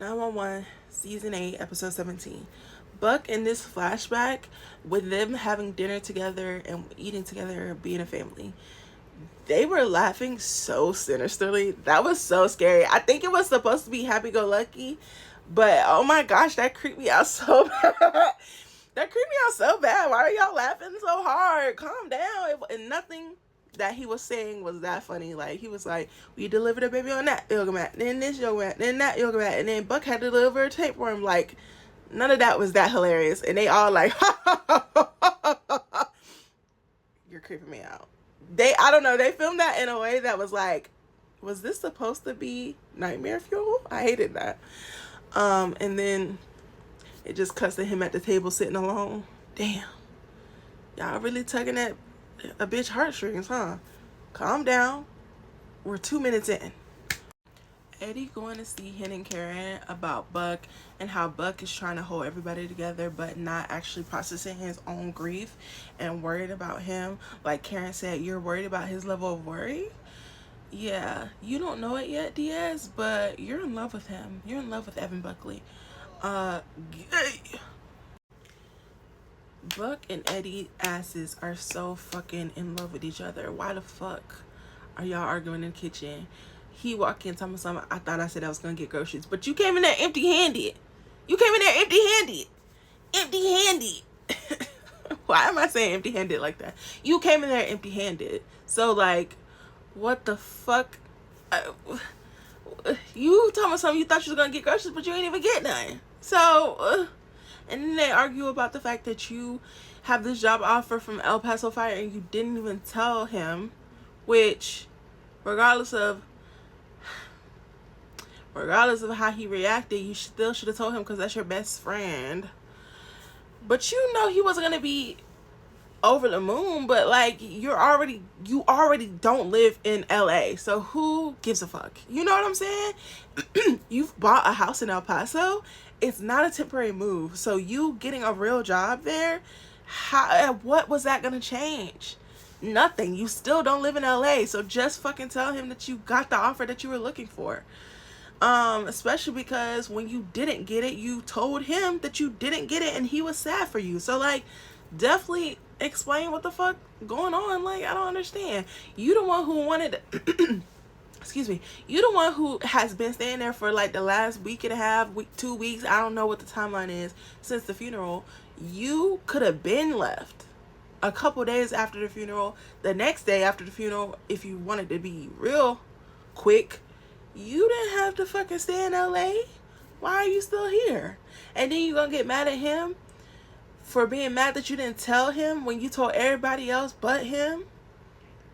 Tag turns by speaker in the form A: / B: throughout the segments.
A: 911 season 8 episode 17. Buck in this flashback with them having dinner together and eating together, being a family. They were laughing so sinisterly. That was so scary. I think it was supposed to be happy go lucky, but oh my gosh, that creeped me out so bad. That creeped me out so bad. Why are y'all laughing so hard? Calm down. And nothing that he was saying was that funny. Like, he was like, we delivered a baby on that yoga mat, then this yoga mat, then that yoga mat, and then Buck had to deliver a tapeworm. Like, none of that was that hilarious. And they all like, you're creeping me out. I don't know, they filmed that in a way that was like, was this supposed to be nightmare fuel? I hated that. And then it just cuts to him at the table sitting alone. Damn. Y'all really tugging at a bitch heartstrings, huh? Calm down. We're 2 minutes in. Eddie going to see Hen and Karen about Buck and how Buck is trying to hold everybody together but not actually processing his own grief and worried about him. Like Karen said, you're worried about his level of worry? Yeah, you don't know it yet, Diaz, but you're in love with him. You're in love with Evan Buckley. Buck and Eddie asses are so fucking in love with each other. Why the fuck are y'all arguing in the kitchen? He walked in telling me something. I thought I said I was gonna get groceries, but you came in there empty-handed. You came in there empty-handed. Empty-handed. Why am I saying empty-handed like that? You came in there empty-handed. So like, what the fuck? You told me something. You thought you was gonna get groceries, but you ain't even get none. So, and then they argue about the fact that you have this job offer from El Paso Fire and you didn't even tell him, which, regardless of how he reacted, you still should have told him because that's your best friend. But you know he wasn't gonna be over the moon, but like, you already don't live in LA, so who gives a fuck? You know what I'm saying? You've bought a house in El Paso. It's not a temporary move, so you getting a real job there, what was that gonna change? Nothing. You still don't live in LA, so just fucking tell him that you got the offer that you were looking for. Especially because when you didn't get it, you told him that you didn't get it and he was sad for you. So like, definitely explain what the fuck going on. Like, I don't understand. You the one who wanted excuse me, you the one who has been staying there for like the last week and a half, 2 weeks, I don't know what the timeline is, since the funeral. You could have been left a couple days after the funeral, the next day after the funeral, if you wanted to be real quick. You didn't have to fucking stay in LA. Why are you still here? And then you gonna get mad at him for being mad that you didn't tell him when you told everybody else but him?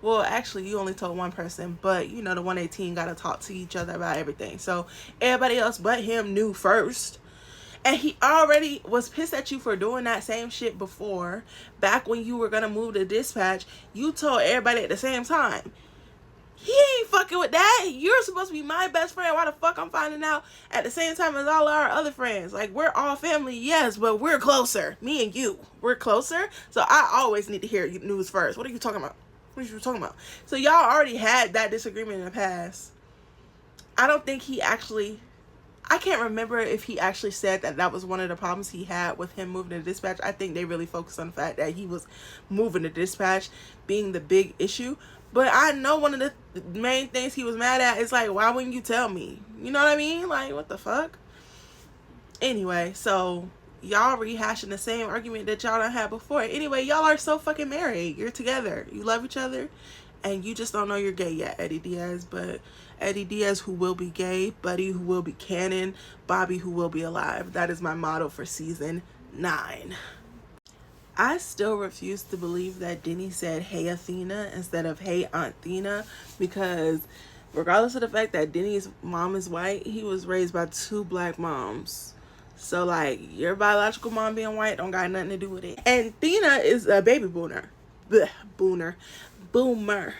A: Well, actually, you only told one person, but you know, the 118 gotta talk to each other about everything. So everybody else but him knew first. And he already was pissed at you for doing that same shit before. Back when you were gonna move to dispatch, you told everybody at the same time. He ain't fucking with that. You're supposed to be my best friend. Why the fuck I'm finding out at the same time as all our other friends? Like, we're all family, yes, but we're closer. Me and you, we're closer. So I always need to hear news first. What are you talking about? What are you talking about? So y'all already had that disagreement in the past. I don't think he actually, I can't remember if he actually said that that was one of the problems he had with him moving to dispatch. I think they really focused on the fact that he was moving to dispatch being the big issue. But I know one of the main things he was mad at is like, why wouldn't you tell me? You know what I mean? Like, what the fuck? Anyway, so y'all rehashing the same argument that y'all done had before. Anyway, y'all are so fucking married. You're together. You love each other. And you just don't know you're gay yet, Eddie Diaz. But Eddie Diaz, who will be gay, Buddy, who will be canon, Bobby, who will be alive. That is my motto for season 9. I still refuse to believe that Denny said, hey, Athena, instead of, hey, Aunt Thena, because regardless of the fact that Denny's mom is white, he was raised by 2 black moms. So, like, your biological mom being white don't got nothing to do with it. And Thena is a baby boomer. Blech, boomer.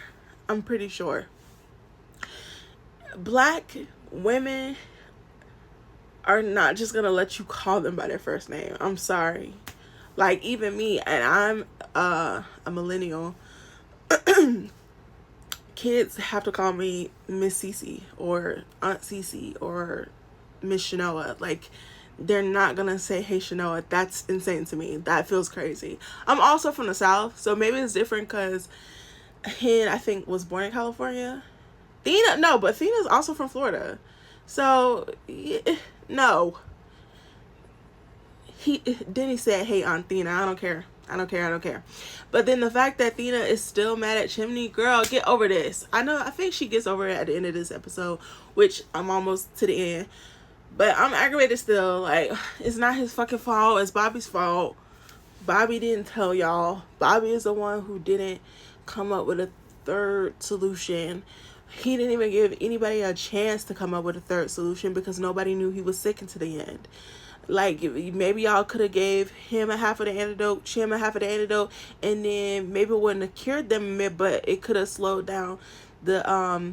A: I'm pretty sure. Black women are not just gonna let you call them by their first name. I'm sorry. Like, even me, and I'm a millennial, kids have to call me Miss Cece or Aunt Cece or Miss Shanoa. Like, they're not gonna say, hey Shanoa. That's insane to me. That feels crazy. I'm also from the South, so maybe it's different because Hen, I think, was born in California. Thena, no, but Thena's also from Florida. So, no. Then he said, hey Aunt Thena, I don't care. I don't care. I don't care. But then the fact that Thena is still mad at Chimney, girl, get over this. I think she gets over it at the end of this episode, which I'm almost to the end. But I'm aggravated still. Like, it's not his fucking fault. It's Bobby's fault. Bobby didn't tell y'all. Bobby is the one who didn't come up with a third solution. He didn't even give anybody a chance to come up with a third solution because nobody knew he was sick until the end. Like, maybe y'all could have gave him a half of the antidote, Chim a half of the antidote, and then maybe it wouldn't have cured them, but it could have slowed down the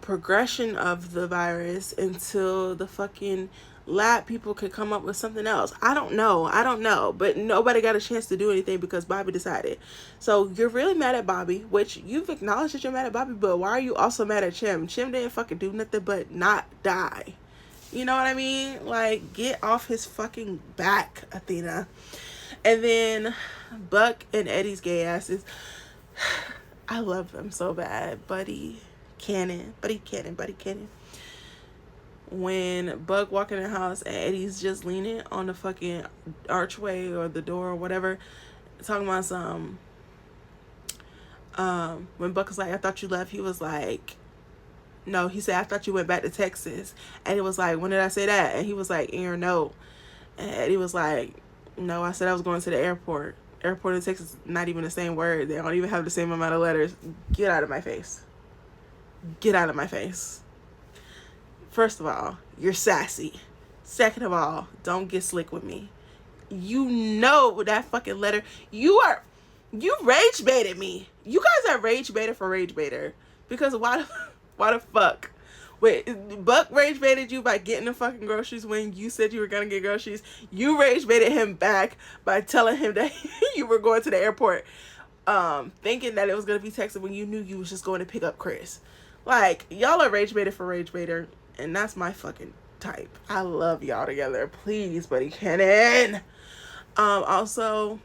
A: progression of the virus until the fucking lab people could come up with something else. I don't know, but nobody got a chance to do anything because Bobby decided. So you're really mad at Bobby, which you've acknowledged that you're mad at Bobby, but why are you also mad at Chim? Chim didn't fucking do nothing but not die. You know what I mean? Like, get off his fucking back, Athena. And then Buck and Eddie's gay asses. I love them so bad. Buddy Cannon. When Buck walk in the house and Eddie's just leaning on the fucking archway or the door or whatever, talking about some, when Buck was like, I thought you left, he was like, no, he said, I thought you went back to Texas. And it was like, when did I say that? And he was like, in your note. And Eddie was like, no, I said I was going to the airport. Airport in Texas, not even the same word. They don't even have the same amount of letters. Get out of my face. Get out of my face. First of all, you're sassy. Second of all, don't get slick with me. You know that fucking letter. You rage baited me. You guys are rage baiter for rage baiter. Because why the fuck? Wait, Buck rage baited you by getting the fucking groceries when you said you were gonna get groceries. You rage baited him back by telling him that you were going to the airport, thinking that it was gonna be Texas when you knew you was just going to pick up Chris. Like, y'all are rage baited for rage baiter, and that's my fucking type. I love y'all together. Please, Buddy Cannon. Also,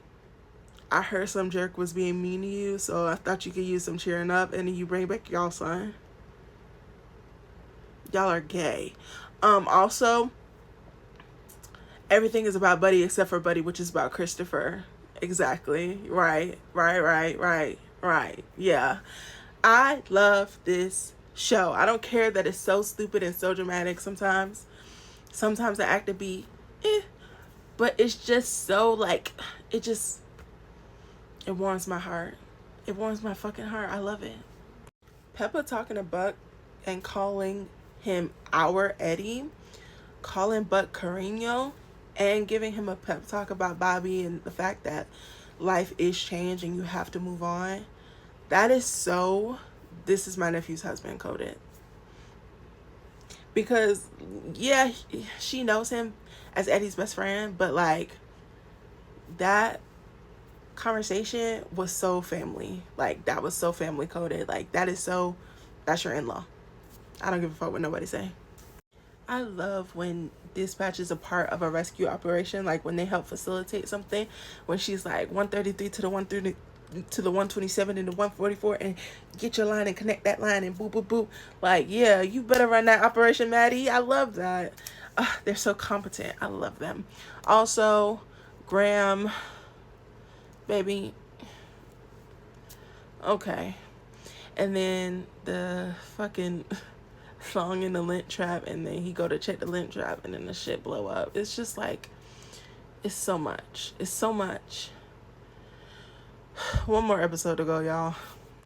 A: I heard some jerk was being mean to you, so I thought you could use some cheering up, and then you bring back y'all son. Y'all are gay. Also, everything is about Buddy except for Buddy, which is about Christopher. Exactly. Right. Yeah. I love this show. I don't care that it's so stupid and so dramatic sometimes. Sometimes the actor be, but it's just so, like, it warms my heart. It warms my fucking heart. I love it. Peppa talking to Buck and calling him our Eddie, calling Buck Carino, and giving him a pep talk about Bobby and the fact that life is change and you have to move on. That is so This Is My Nephew's Husband coded. Because, yeah, she knows him as Eddie's best friend, but, like, that conversation was so family. Like, that was so family coded. Like, that's your in-law. I don't give a fuck what nobody say. I love when dispatch is a part of a rescue operation, like when they help facilitate something, when she's like 133 to the 130 to the 127 and the 144 and get your line and connect that line and boop boop boop. Like, yeah, you better run that operation, Maddie. I love that. They're so competent. I love them. Also, Graham, baby, okay. And then the fucking song in the lint trap, and then he go to check the lint trap, and then the shit blow up. It's just like, it's so much. One more episode to go, y'all.